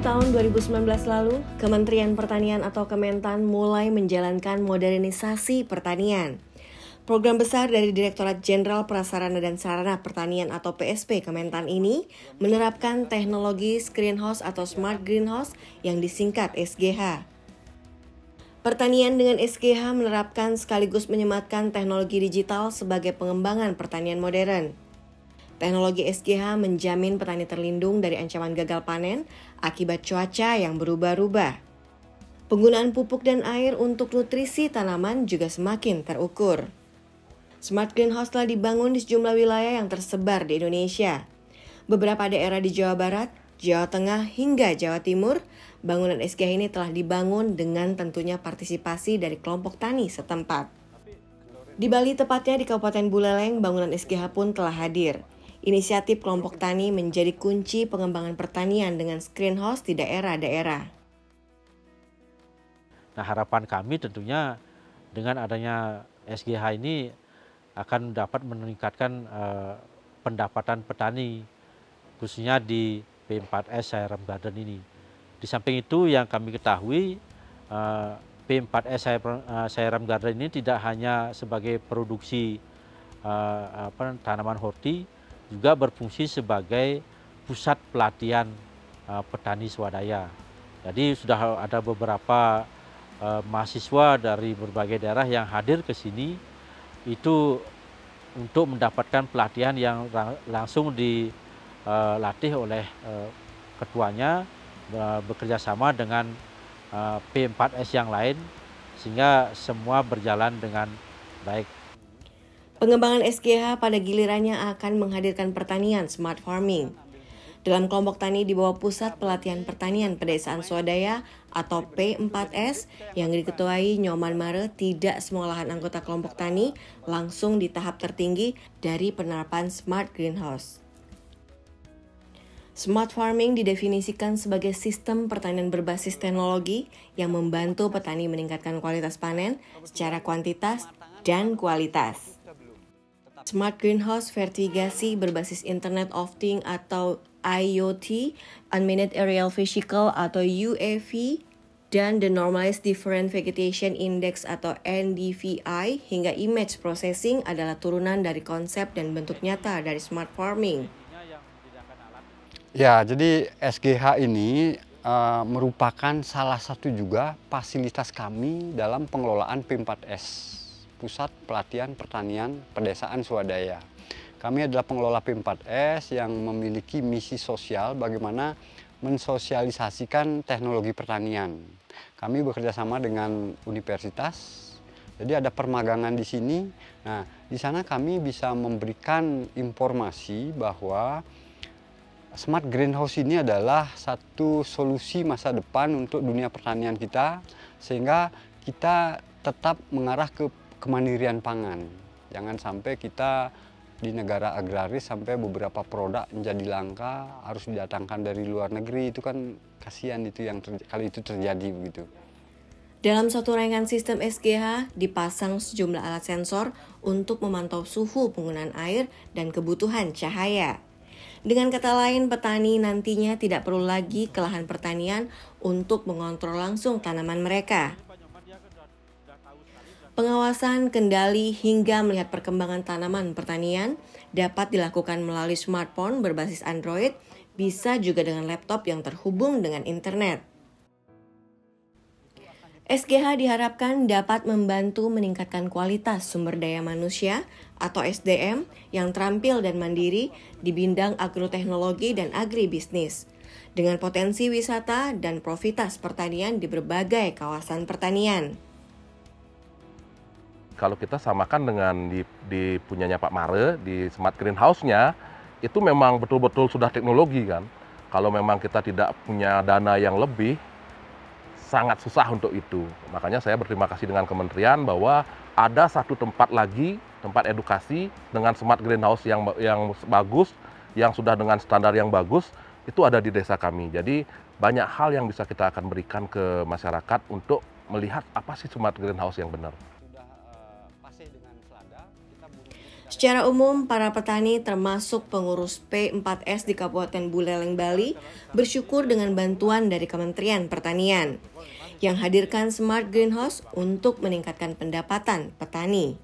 tahun 2019 lalu, Kementerian Pertanian atau Kementan mulai menjalankan modernisasi pertanian. Program besar dari Direktorat Jenderal Prasarana dan Sarana Pertanian atau PSP Kementan ini menerapkan teknologi Greenhouse atau Smart Greenhouse yang disingkat SGH. Pertanian dengan SGH menerapkan sekaligus menyematkan teknologi digital sebagai pengembangan pertanian modern. Teknologi SGH menjamin petani terlindung dari ancaman gagal panen akibat cuaca yang berubah-ubah. Penggunaan pupuk dan air untuk nutrisi tanaman juga semakin terukur. Smart Greenhouse telah dibangun di sejumlah wilayah yang tersebar di Indonesia. Beberapa daerah di Jawa Barat, Jawa Tengah, hingga Jawa Timur, bangunan SGH ini telah dibangun dengan tentunya partisipasi dari kelompok tani setempat. Di Bali, tepatnya di Kabupaten Buleleng, bangunan SGH pun telah hadir. Inisiatif kelompok tani menjadi kunci pengembangan pertanian dengan greenhouse di daerah-daerah. Nah, harapan kami tentunya dengan adanya SGH ini akan dapat meningkatkan pendapatan petani, khususnya di P4S Sayuram Garden ini. Di samping itu yang kami ketahui, P4S Sayuram Garden ini tidak hanya sebagai produksi tanaman horti, juga berfungsi sebagai pusat pelatihan petani swadaya. Jadi sudah ada beberapa mahasiswa dari berbagai daerah yang hadir ke sini itu untuk mendapatkan pelatihan yang langsung dilatih oleh ketuanya, bekerja sama dengan P4S yang lain sehingga semua berjalan dengan baik. Pengembangan SGH pada gilirannya akan menghadirkan pertanian smart farming. Dalam kelompok tani di bawah Pusat Pelatihan Pertanian Pedesaan Swadaya atau P4S yang diketuai Nyoman Mare, tidak semua lahan anggota kelompok tani langsung di tahap tertinggi dari penerapan Smart Greenhouse. Smart farming didefinisikan sebagai sistem pertanian berbasis teknologi yang membantu petani meningkatkan kualitas panen secara kuantitas dan kualitas. Smart Greenhouse vertigasi berbasis Internet of Things atau IoT, Unmanned Aerial Vehicle atau UAV, dan the Normalized Different Vegetation Index atau NDVI hingga image processing adalah turunan dari konsep dan bentuk nyata dari smart farming. Ya, jadi SGH ini merupakan salah satu juga fasilitas kami dalam pengelolaan P4S, Pusat Pelatihan Pertanian Pedesaan Swadaya. Kami adalah pengelola P4S yang memiliki misi sosial bagaimana mensosialisasikan teknologi pertanian. Kami bekerja sama dengan universitas, jadi ada permagangan di sini. Nah, di sana kami bisa memberikan informasi bahwa Smart Greenhouse ini adalah satu solusi masa depan untuk dunia pertanian kita, sehingga kita tetap mengarah ke kemandirian pangan. Jangan sampai kita di negara agraris sampai beberapa produk menjadi langka harus didatangkan dari luar negeri, itu kan kasihan itu kalau itu terjadi begitu. Dalam suatu rangkaian sistem SGH dipasang sejumlah alat sensor untuk memantau suhu penggunaan air dan kebutuhan cahaya. Dengan kata lain, petani nantinya tidak perlu lagi ke lahan pertanian untuk mengontrol langsung tanaman mereka. Pengawasan, kendali, hingga melihat perkembangan tanaman pertanian dapat dilakukan melalui smartphone berbasis Android, bisa juga dengan laptop yang terhubung dengan internet. SGH diharapkan dapat membantu meningkatkan kualitas sumber daya manusia atau SDM yang terampil dan mandiri di bidang agroteknologi dan agribisnis, dengan potensi wisata dan profilitas pertanian di berbagai kawasan pertanian. Kalau kita samakan dengan di punyanya Pak Mare, di Smart Greenhouse-nya, itu memang betul-betul sudah teknologi kan. Kalau memang kita tidak punya dana yang lebih, sangat susah untuk itu. Makanya saya berterima kasih dengan kementerian bahwa ada satu tempat lagi, tempat edukasi dengan Smart Greenhouse yang bagus, yang sudah dengan standar yang bagus, itu ada di desa kami. Jadi banyak hal yang bisa kita akan berikan ke masyarakat untuk melihat apa sih Smart Greenhouse yang benar. Secara umum, para petani termasuk pengurus P4S di Kabupaten Buleleng, Bali bersyukur dengan bantuan dari Kementerian Pertanian yang hadirkan Smart Greenhouse untuk meningkatkan pendapatan petani.